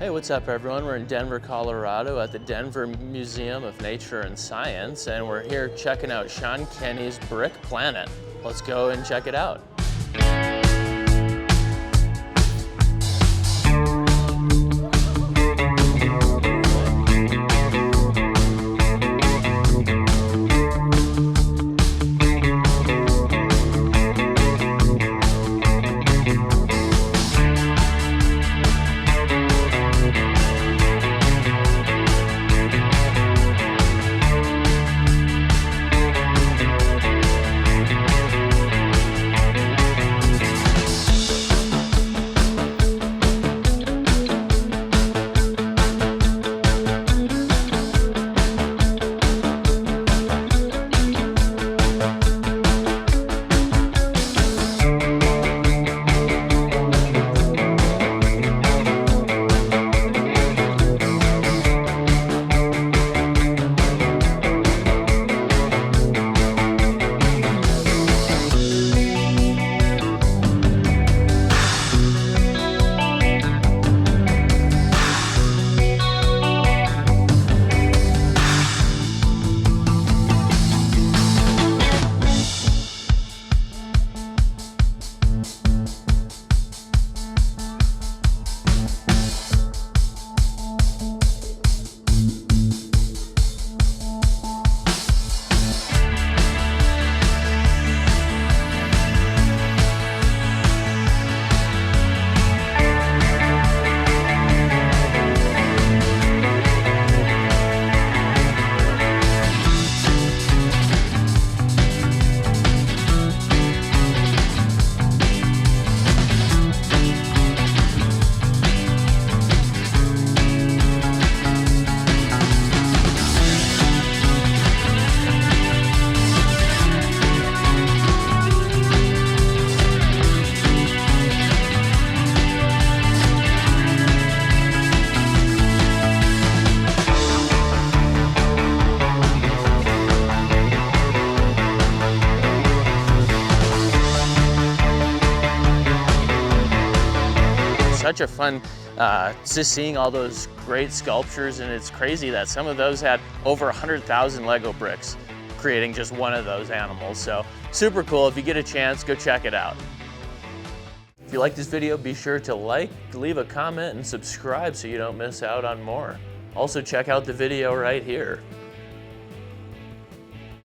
Hey, what's up everyone? We're in Denver, Colorado at the Denver Museum of Nature and Science, and we're here checking out Sean Kenney's Brick Planet. Let's go and check it out. Such a fun, just seeing all those great sculptures, and it's crazy that some of those had over 100,000 Lego bricks, creating just one of those animals. So super cool. If you get a chance, go check it out. If you like this video, be sure to like, leave a comment, and subscribe so you don't miss out on more. Also check out the video right here.